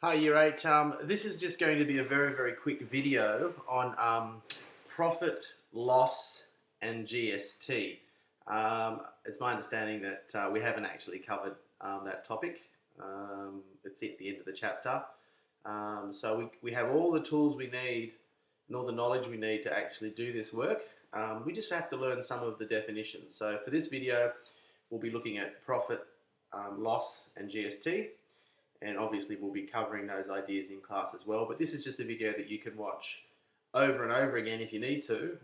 Hi, year 8. This is just going to be a very quick video on profit, loss, and GST. It's my understanding that we haven't actually covered that topic. It's at the end of the chapter. So we have all the tools we need and all the knowledge we need to actually do this work. We just have to learn some of the definitions. So for this video, we'll be looking at profit, loss, and GST. And obviously we'll be covering those ideas in class as well. But this is just a video that you can watch over and over again if you need to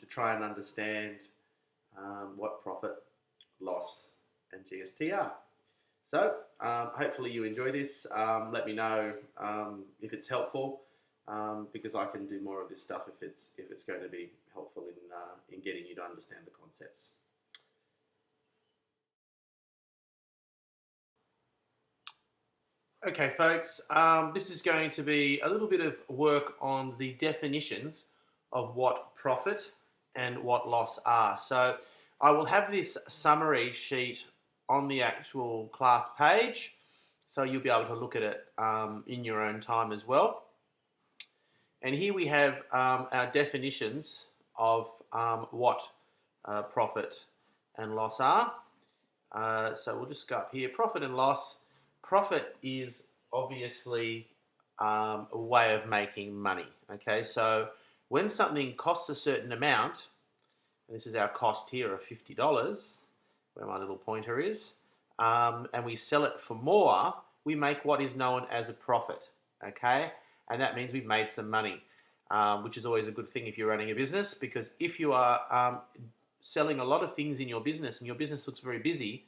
try and understand what profit, loss, and GST are. So hopefully you enjoy this. Let me know if it's helpful, because I can do more of this stuff if it's going to be helpful in getting you to understand the concepts. Okay, folks, this is going to be a little bit of work on the definitions of what profit and what loss are. So I will have this summary sheet on the actual class page, so you'll be able to look at it in your own time as well. And here we have our definitions of what profit and loss are. So we'll just go up here, profit and loss. Profit is obviously a way of making money. Okay, so when something costs a certain amount, and this is our cost here of $50, where my little pointer is, and we sell it for more, we make what is known as a profit. Okay, and that means we've made some money, which is always a good thing if you're running a business, because if you are selling a lot of things in your business and your business looks very busy,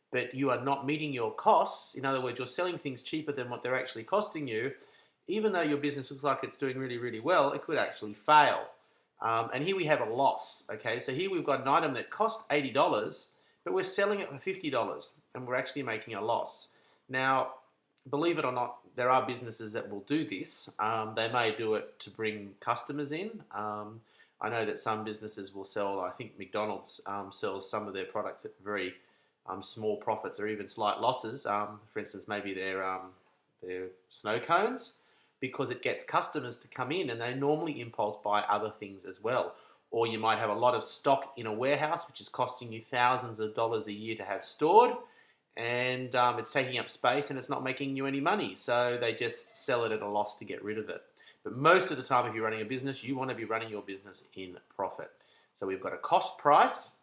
but you are not meeting your costs, in other words, you're selling things cheaper than what they're actually costing you, even though your business looks like it's doing really well, it could actually fail. And here we have a loss, okay? So here we've got an item that cost $80, but we're selling it for $50, and we're actually making a loss. Now, believe it or not, there are businesses that will do this. They may do it to bring customers in. I know that some businesses will sell, I think McDonald's sells some of their products at very small profits or even slight losses. For instance, maybe their snow cones, because it gets customers to come in and they normally impulse buy other things as well. Or you might have a lot of stock in a warehouse which is costing you thousands of dollars a year to have stored, and it's taking up space and it's not making you any money. So they just sell it at a loss to get rid of it. But most of the time, if you're running a business, you want to be running your business in profit. So we've got a cost price.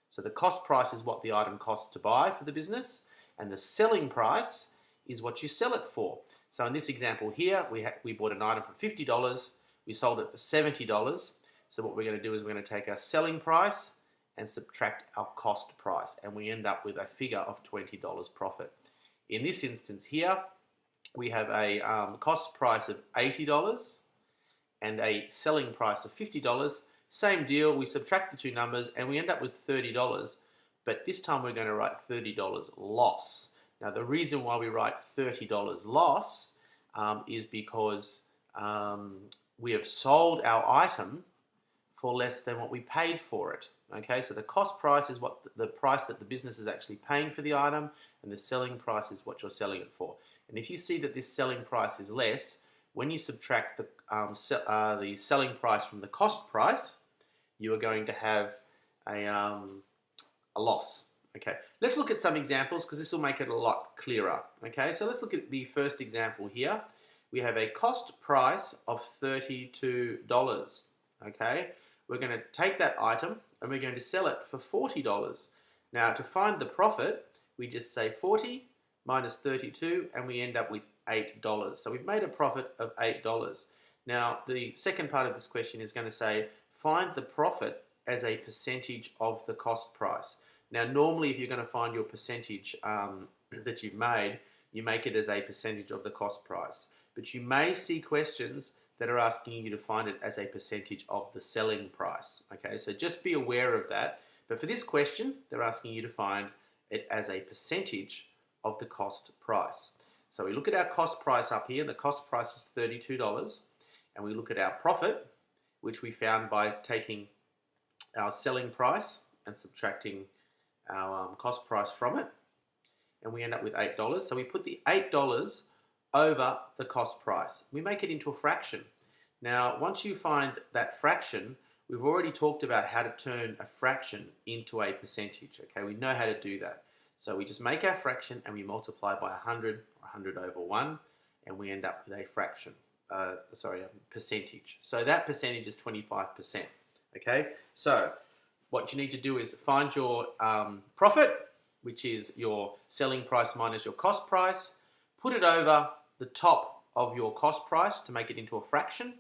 So the cost price is what the item costs to buy for the business, and the selling price is what you sell it for. So in this example here, we bought an item for $50, we sold it for $70. So what we're going to do is we're going to take our selling price and subtract our cost price, and we end up with a figure of $20 profit. In this instance here, we have a cost price of $80 and a selling price of $50. Same deal, we subtract the two numbers and we end up with $30, but this time we're going to write $30 loss. Now the reason why we write $30 loss is because we have sold our item for less than what we paid for it. Okay, so the cost price is what the price that the business is actually paying for the item, and the selling price is what you're selling it for. And if you see that this selling price is less, when you subtract the selling price from the cost price, you are going to have a loss. Okay, let's look at some examples because this will make it a lot clearer. Okay, so let's look at the first example here. We have a cost price of $32. Okay, we're going to take that item and we're going to sell it for $40. Now, to find the profit, we just say 40 minus 32 and we end up with $8. So we've made a profit of $8. Now, the second part of this question is going to say, find the profit as a percentage of the cost price. Now, normally if you're going to find your percentage that you've made, you make it as a percentage of the cost price. But you may see questions that are asking you to find it as a percentage of the selling price. Okay, so just be aware of that. But for this question, they're asking you to find it as a percentage of the cost price. So we look at our cost price up here, and the cost price was $32. And we look at our profit, which we found by taking our selling price and subtracting our cost price from it, and we end up with $8. So we put the $8 over the cost price. We make it into a fraction. Now, once you find that fraction, we've already talked about how to turn a fraction into a percentage. Okay, we know how to do that. So we just make our fraction and we multiply by 100, or 100 over 1, and we end up with a fraction. A percentage. So that percentage is 25%. Okay, so what you need to do is find your profit, which is your selling price minus your cost price, put it over the top of your cost price to make it into a fraction,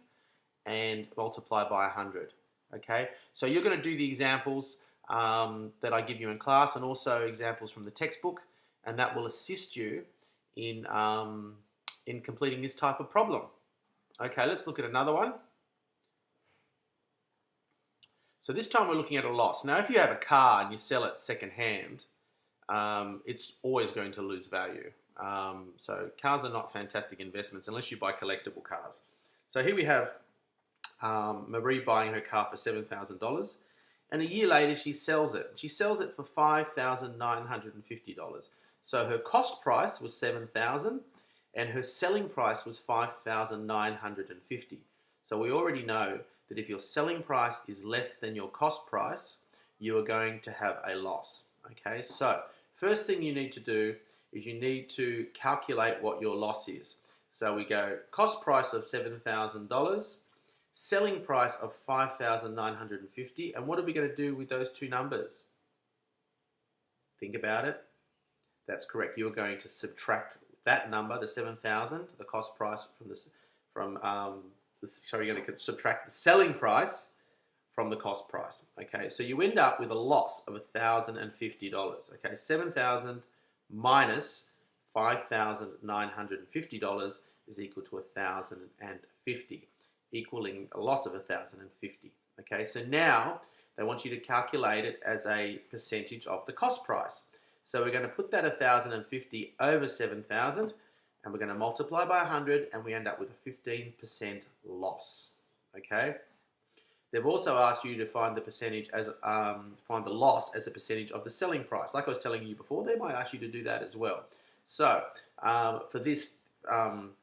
and multiply by 100. Okay, so you're going to do the examples that I give you in class, and also examples from the textbook, and that will assist you in completing this type of problem. Okay, let's look at another one. So this time we're looking at a loss. Now, if you have a car and you sell it second-hand, it's always going to lose value. So cars are not fantastic investments unless you buy collectible cars. So here we have Marie buying her car for $7,000, and a year later she sells it. She sells it for $5,950. So her cost price was $7,000, and her selling price was $5,950. So we already know that if your selling price is less than your cost price, you are going to have a loss. Okay, so first thing you need to do is you need to calculate what your loss is. So we go cost price of $7,000, selling price of $5,950, and what are we going to do with those two numbers? Think about it. That's correct. You're going to subtract that number, the 7,000, the cost price you're going to subtract the selling price from the cost price. Okay, so you end up with a loss of $1,050. Okay, 7,000 minus $5,950 is equal to 1,050, equaling a loss of 1,050. Okay, so now they want you to calculate it as a percentage of the cost price. So we're going to put that 1,050 over 7,000, and we're going to multiply by 100, and we end up with a 15% loss. Okay. They've also asked you to find the percentage find the loss as a percentage of the selling price. Like I was telling you before, they might ask you to do that as well. So for this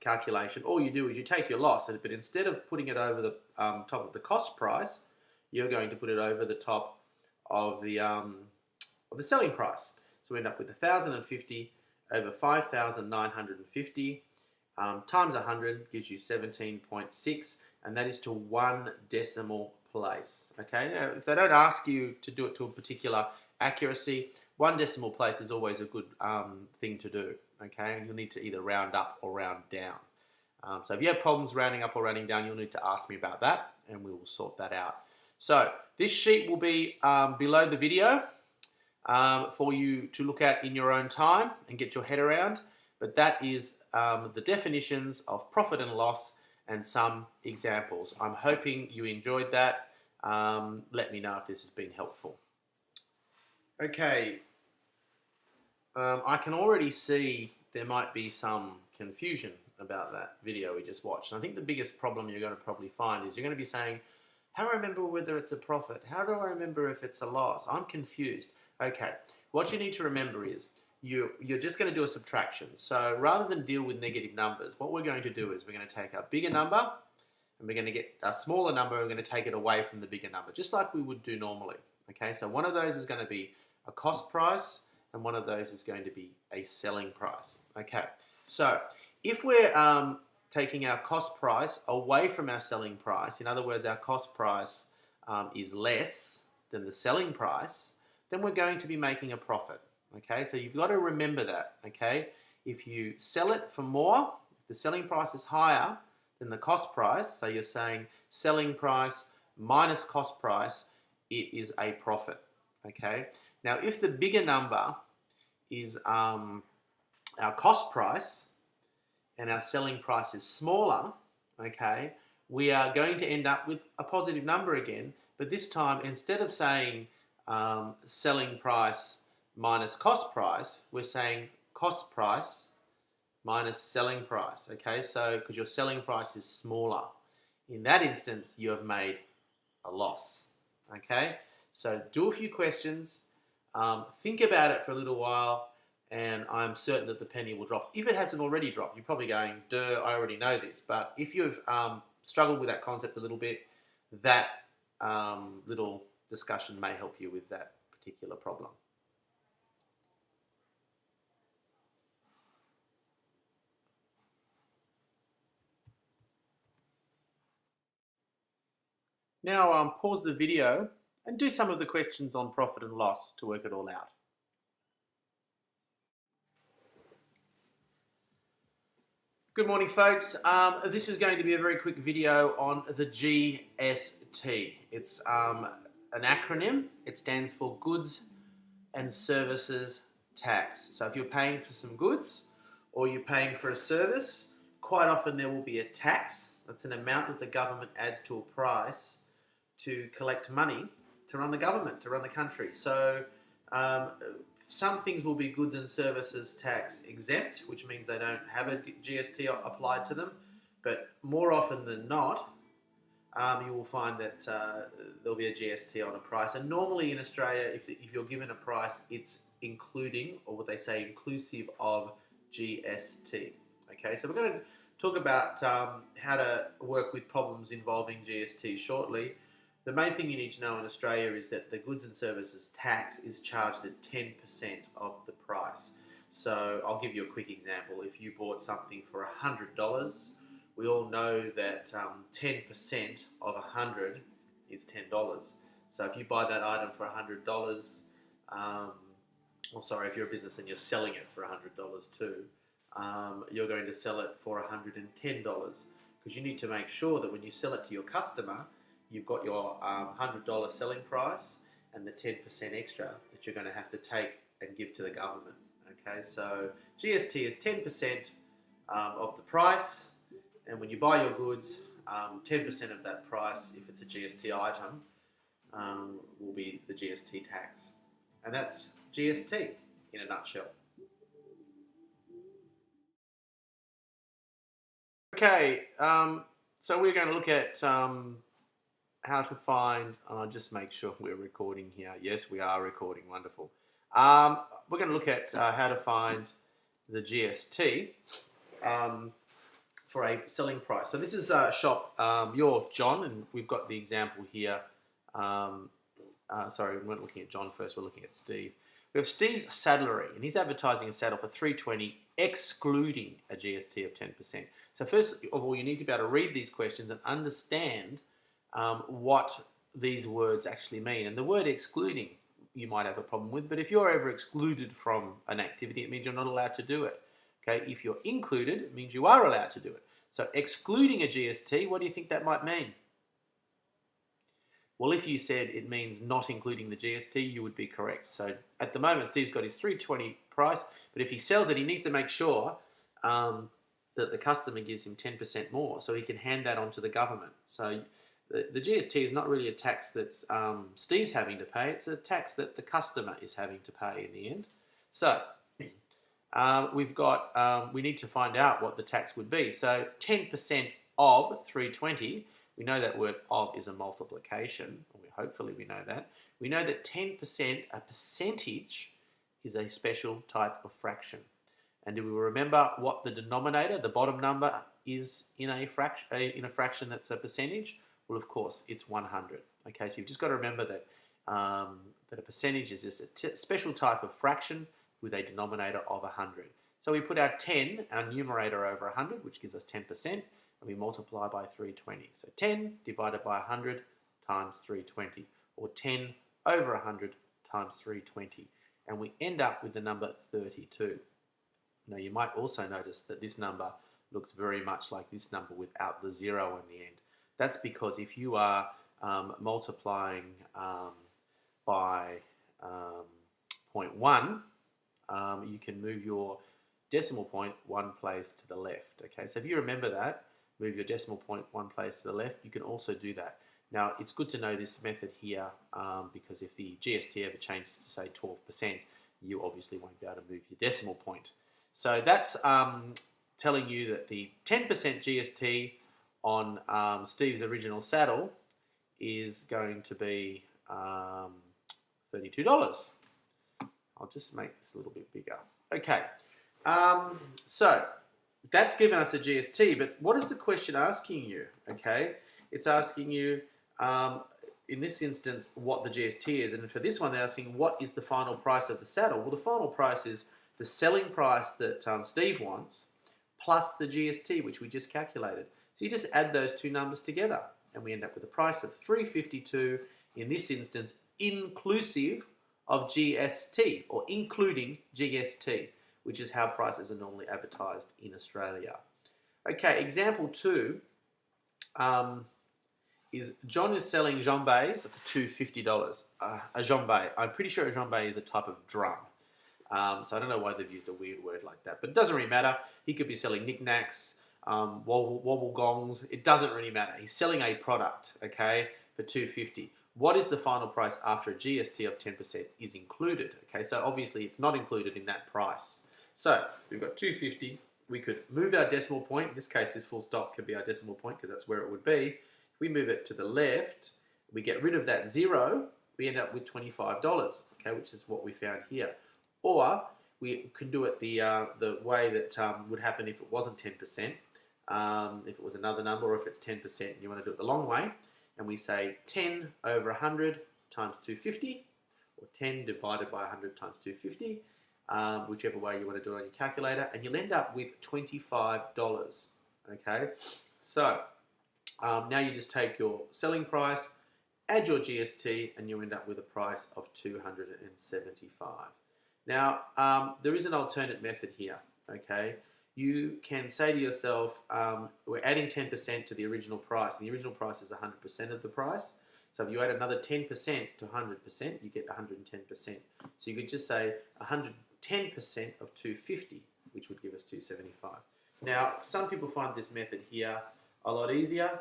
calculation, all you do is you take your loss, but instead of putting it over the top of the cost price, you're going to put it over the top of the selling price. So we end up with 1,050 over 5,950 times 100 gives you 17.6, and that is to 1 decimal place. Okay, now if they don't ask you to do it to a particular accuracy, 1 decimal place is always a good thing to do. Okay, and you'll need to either round up or round down. So if you have problems rounding up or rounding down, you'll need to ask me about that, and we will sort that out. So this sheet will be below the video for you to look at in your own time and get your head around. But that is the definitions of profit and loss and some examples. I'm hoping you enjoyed that. Let me know if this has been helpful. Okay, I can already see there might be some confusion about that video we just watched. And I think the biggest problem you're going to probably find is you're going to be saying, how do I remember whether it's a profit? How do I remember if it's a loss? I'm confused. Okay, what you need to remember is you're just going to do a subtraction. So rather than deal with negative numbers, what we're going to do is we're going to take a bigger number and we're going to get a smaller number and we're going to take it away from the bigger number, just like we would do normally. Okay, so one of those is going to be a cost price and one of those is going to be a selling price. Okay, so if we're taking our cost price away from our selling price, in other words, our cost price is less than the selling price, then we're going to be making a profit. Okay, so you've got to remember that. Okay, if you sell it for more, if the selling price is higher than the cost price, so you're saying selling price minus cost price, it is a profit. Okay, now if the bigger number is our cost price and our selling price is smaller, okay, we are going to end up with a positive number again, but this time instead of saying selling price minus cost price, we're saying cost price minus selling price. Okay, so because your selling price is smaller, in that instance you have made a loss. Okay, so do a few questions, think about it for a little while, and I'm certain that the penny will drop. If it hasn't already dropped, you're probably going, duh, I already know this. But if you've struggled with that concept a little bit, that little discussion may help you with that particular problem. Now pause the video and do some of the questions on profit and loss to work it all out. Good morning, folks. This is going to be a very quick video on the GST. It's an acronym. It stands for Goods and Services Tax. So if you're paying for some goods or you're paying for a service, quite often there will be a tax. That's an amount that the government adds to a price to collect money to run the government, to run the country. So some things will be goods and services tax exempt, which means they don't have a GST applied to them. But more often than not, you will find that there'll be a GST on a price. And normally in Australia, if you're given a price, it's including, or what they say, inclusive of GST. Okay, so we're going to talk about how to work with problems involving GST shortly. The main thing you need to know in Australia is that the goods and services tax is charged at 10% of the price. So I'll give you a quick example. If you bought something for $100, we all know that 10% of 100 is $10. So if you buy that item for $100, if you're a business and you're selling it for $100 too, you're going to sell it for $110 because you need to make sure that when you sell it to your customer, you've got your $100 selling price and the 10% extra that you're going to have to take and give to the government. Okay, so GST is 10% of the price, and when you buy your goods, 10% of that price, if it's a GST item, will be the GST tax. And that's GST in a nutshell. Okay, so we're going to look at how to find, just make sure we're recording here. Yes, we are recording, wonderful. We're going to look at how to find the GST for a selling price. So this is shop, you're John, and we've got the example here. Sorry, we weren't looking at John first, we're looking at Steve. We have Steve's saddlery, and he's advertising a saddle for $320, excluding a GST of 10%. So first of all, you need to be able to read these questions and understand what these words actually mean. And the word excluding you might have a problem with, but if you're ever excluded from an activity, it means you're not allowed to do it. Okay, if you're included, it means you are allowed to do it. So excluding a GST, what do you think that might mean? Well, if you said it means not including the GST, you would be correct. So at the moment, Steve's got his $320 price, but if he sells it, he needs to make sure that the customer gives him 10% more so he can hand that on to the government. So the GST is not really a tax that's Steve's having to pay. It's a tax that the customer is having to pay in the end. So we need to find out what the tax would be. So 10% of 320, we know that word of is a multiplication. Hopefully we know that. We know that 10%, a percentage, is a special type of fraction. And do we remember what the denominator, the bottom number, is in a fraction that's a percentage? Well, of course, it's 100. Okay, so you've just got to remember that that a percentage is just a special type of fraction with a denominator of 100. So we put our 10, our numerator, over 100, which gives us 10%, and we multiply by 320. So 10 divided by 100 times 320, or 10 over 100 times 320. And we end up with the number 32. Now you might also notice that this number looks very much like this number without the 0 in the end. That's because if you are multiplying by 0.1, you can move your decimal point one place to the left. Okay, so if you remember that, move your decimal point one place to the left, you can also do that. Now, it's good to know this method here because if the GST ever changes to, say, 12%, you obviously won't be able to move your decimal point. So that's telling you that the 10% GST on Steve's original saddle is going to be $32. I'll just make this a little bit bigger. Okay, so that's given us a GST, but what is the question asking you? Okay, it's asking you, in this instance, what the GST is, and for this one, they're asking what is the final price of the saddle. Well, the final price is the selling price that Steve wants, plus the GST, which we just calculated. So you just add those two numbers together, and we end up with a price of $352, in this instance, inclusive of GST, or including GST, which is how prices are normally advertised in Australia. Okay, example 2 is John is selling jambes for $250. A jambe, I'm pretty sure a jambe is a type of drum. So I don't know why they've used a weird word like that, but it doesn't really matter. He could be selling knickknacks, wobble gongs. It doesn't really matter. He's selling a product, okay, for $250. What is the final price after a GST of 10% is included? Okay, so obviously it's not included in that price. So we've got $250. We could move our decimal point. In this case, this full stop could be our decimal point because that's where it would be. If we move it to the left, we get rid of that zero. We end up with $25, okay, which is what we found here. Or we can do it the way that would happen if it wasn't 10%, if it was another number, or if it's 10%, and you want to do it the long way. And we say 10 over 100 times 250, or 10 divided by 100 times 250, whichever way you want to do it on your calculator, and you'll end up with $25. Okay, so now you just take your selling price, add your GST, and you end up with a price of $275. Now, there is an alternate method here, okay? You can say to yourself, we're adding 10% to the original price, and the original price is 100% of the price. So if you add another 10% to 100%, you get 110%. So you could just say 110% of 250, which would give us 275. Now, some people find this method here a lot easier.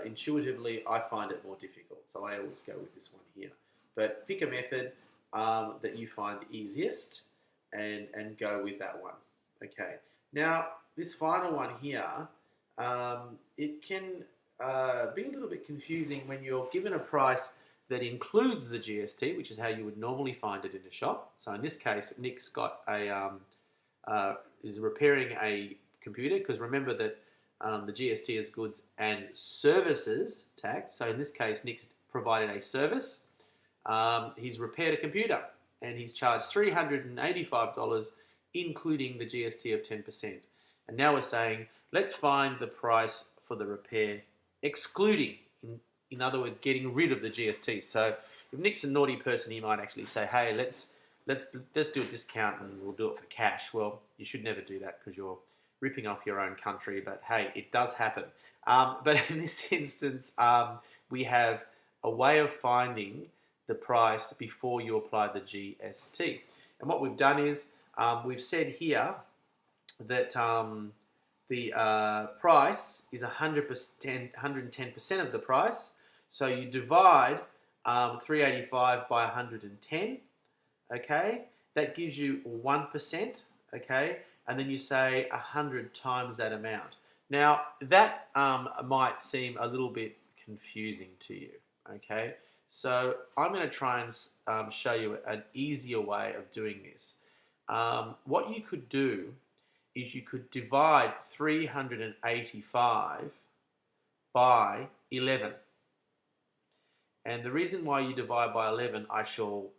Intuitively, I find it more difficult, so I always go with this one here. But pick a method that you find easiest and go with that one. Okay, now this final one here, it can be a little bit confusing when you're given a price that includes the GST, which is how you would normally find it in a shop. So in this case, Nick's got is repairing a computer, because remember that the GST is goods and services tax. So in this case, Nick's provided a service. He's repaired a computer and he's charged $385, including the GST of 10%. And now we're saying, let's find the price for the repair, excluding, in other words, getting rid of the GST. So if Nick's a naughty person, he might actually say, hey, let's do a discount and we'll do it for cash. Well, you should never do that because you're ripping off your own country, but hey, it does happen. But in this instance, we have a way of finding the price before you apply the GST. And what we've done is, we've said here that the price is 110% of the price. So you divide 385 by 110, okay? That gives you 1%, okay? And then you say 100 times that amount. Now, that might seem a little bit confusing to you, okay? So I'm going to try and show you an easier way of doing this. What you could do is you could divide 385 by 11. And the reason why you divide by 11, I shall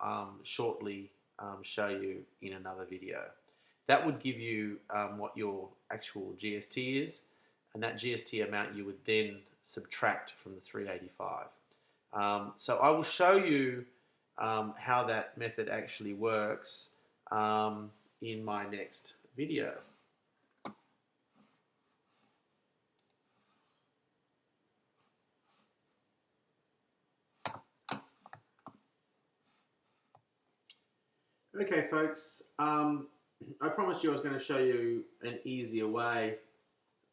shortly show you in another video. That would give you what your actual GST is, and that GST amount you would then subtract from the 385. So I will show you how that method actually works in my next video. Okay, folks, I promised you I was going to show you an easier way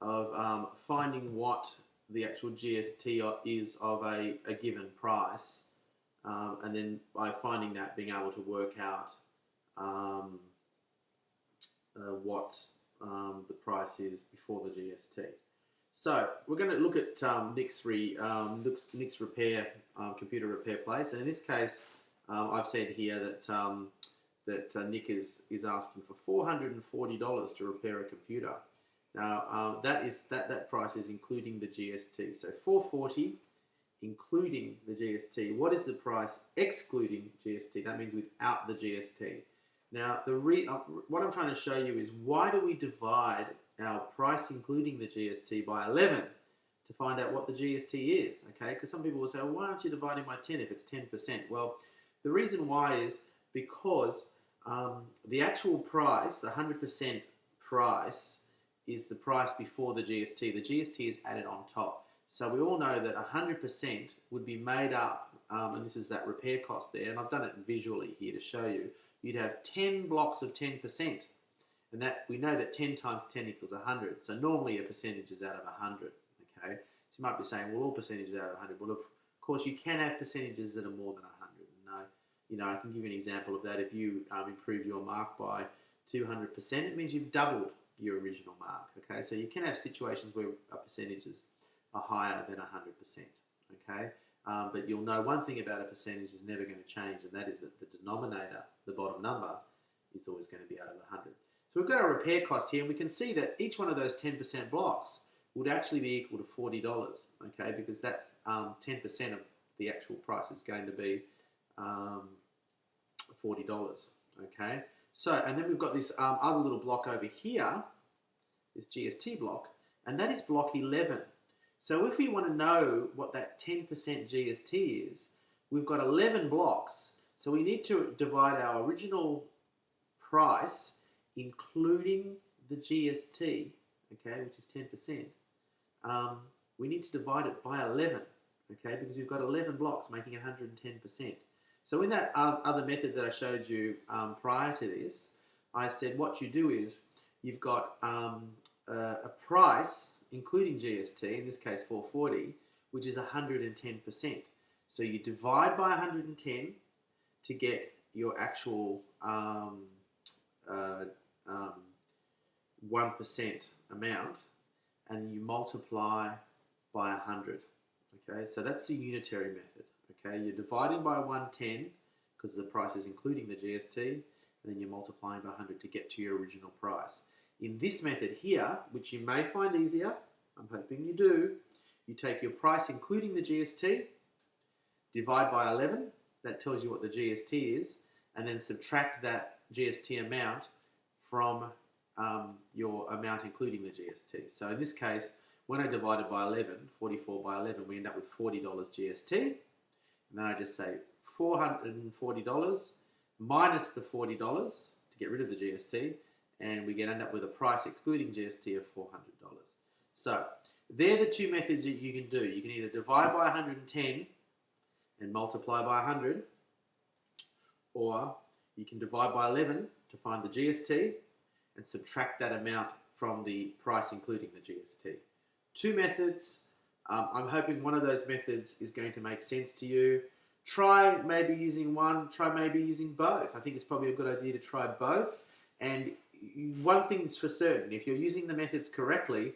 of finding what the actual GST is of a given price, and then by finding that, being able to work out what the price is before the GST. So we're going to look at Nick's repair, computer repair place, and in this case, I've said here that that Nick is asking for $440 to repair a computer. Now that price is including the GST. So $440 including the GST. What is the price excluding GST? That means without the GST. Now what I'm trying to show you is, why do we divide our price including the GST by 11 to find out what the GST is? Okay, because some people will say, well, why aren't you dividing by 10 if it's 10%? Well, the reason why is because the actual price, the 100% price, is the price before the GST. The GST is added on top. So we all know that 100% would be made up, and this is that repair cost there, and I've done it visually here to show you. You'd have 10 blocks of 10%, and that we know that 10 times 10 equals 100. So normally a percentage is out of 100. Okay, so you might be saying, well, all percentages are out of 100. Well, of course, you can have percentages that are more than 100. And, I can give you an example of that. If you improve your mark by 200%, it means you've doubled your original mark. Okay, so you can have situations where percentages are higher than 100%. Okay, but you'll know one thing about a percentage is never going to change, and that is that the denominator, the bottom number, is always going to be out of 100. So we've got a repair cost here, and we can see that each one of those 10% blocks would actually be equal to $40, okay, because that's 10% of the actual price is going to be $40, okay. So, and then we've got this other little block over here, this GST block, and that is block 11. So if we want to know what that 10% GST is, we've got 11 blocks, so we need to divide our original price, including the GST, okay, which is 10%, we need to divide it by 11, okay, because we've got 11 blocks making 110%. So in that other method that I showed you prior to this, I said what you do is you've got a price, including GST, in this case $440, which is 110%. So you divide by 110 to get your actual 1% amount, and you multiply by 100. Okay, so that's the unitary method. Okay, you're dividing by 110 because the price is including the GST, and then you're multiplying by 100 to get to your original price. In this method here, which you may find easier, I'm hoping you do, you take your price including the GST, divide by 11, that tells you what the GST is, and then subtract that GST amount from your amount including the GST. So in this case, when I divided by 11, 44 by 11, we end up with $40 GST. And then I just say $440 minus the $40 to get rid of the GST, and we end up with a price excluding GST of $400. So they're the two methods that you can do. You can either divide by 110 and multiply by 100, or you can divide by 11 to find the GST and subtract that amount from the price including the GST. Two methods. I'm hoping one of those methods is going to make sense to you. Try maybe using one, try maybe using both. I think it's probably a good idea to try both. And one thing is for certain, if you're using the methods correctly,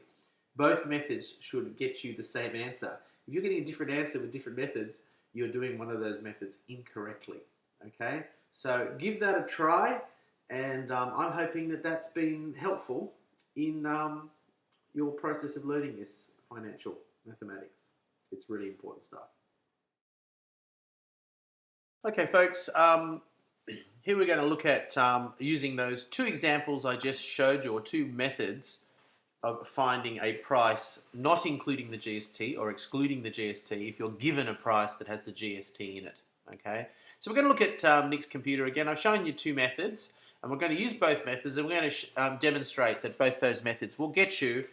both methods should get you the same answer. If you're getting a different answer with different methods, you're doing one of those methods incorrectly. Okay, so give that a try, and I'm hoping that that's been helpful in your process of learning this financial mathematics. It's really important stuff. Okay, folks, here we're going to look at using those two examples I just showed you, or two methods of finding a price not including the GST or excluding the GST if you're given a price that has the GST in it. Okay, so we're going to look at Nick's computer again. I've shown you two methods, and we're going to use both methods, and we're going to demonstrate that both those methods will get you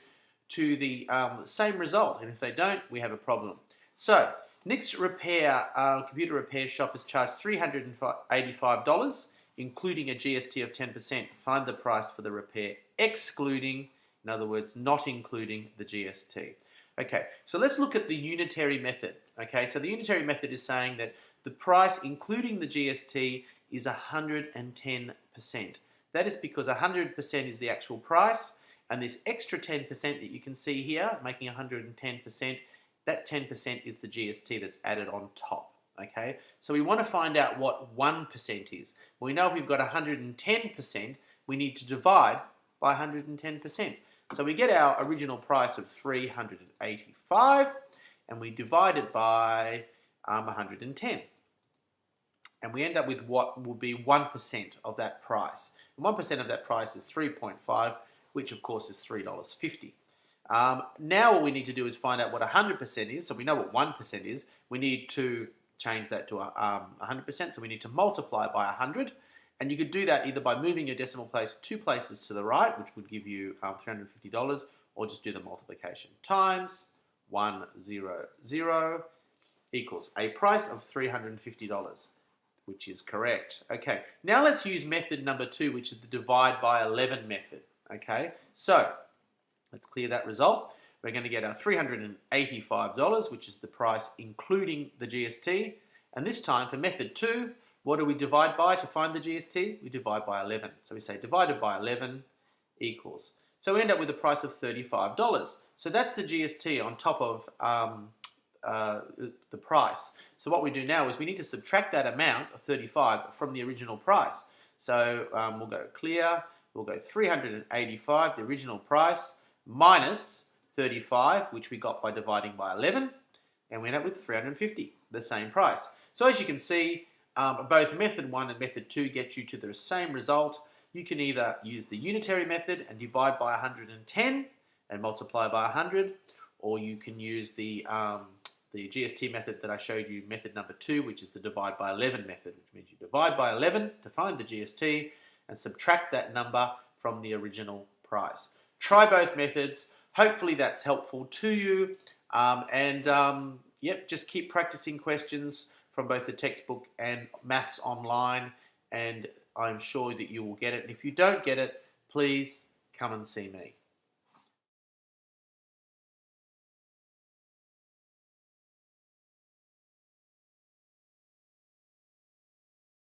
to the same result, and if they don't, we have a problem. So Nick's computer repair shop is charged $385, including a GST of 10%. Find the price for the repair, excluding, in other words, not including the GST. Okay, so let's look at the unitary method. Okay, so the unitary method is saying that the price, including the GST, is 110%. That is because 100% is the actual price, and this extra 10% that you can see here, making 110%, that 10% is the GST that's added on top. Okay, so we want to find out what 1% is. We know if we've got 110%, we need to divide by 110%. So we get our original price of $385 and we divide it by 110. And we end up with what will be 1% of that price. And 1% of that price is 3.5, which of course is $3.50. Now what we need to do is find out what 100% is. So we know what 1% is. We need to change that to 100%. So we need to multiply by 100. And you could do that either by moving your decimal place 2 places to the right, which would give you $350, or just do the multiplication. Times 100 equals a price of $350, which is correct. Okay, now let's use method number 2, which is the divide by 11 method. Okay, so let's clear that result. We're going to get our $385, which is the price including the GST. And this time for method 2, what do we divide by to find the GST? We divide by 11. So we say divided by 11 equals. So we end up with a price of $35. So that's the GST on top of the price. So what we do now is we need to subtract that amount of 35 from the original price. So we'll go clear. We'll go 385, the original price, minus 35, which we got by dividing by 11, and we end up with 350, the same price. So as you can see, both method 1 and method 2 get you to the same result. You can either use the unitary method and divide by 110 and multiply by 100, or you can use the GST method that I showed you, method number 2, which is the divide by 11 method, which means you divide by 11 to find the GST and subtract that number from the original price. Try both methods. Hopefully that's helpful to you. Yep, just keep practicing questions from both the textbook and Maths Online, and I'm sure that you will get it. And if you don't get it, please come and see me.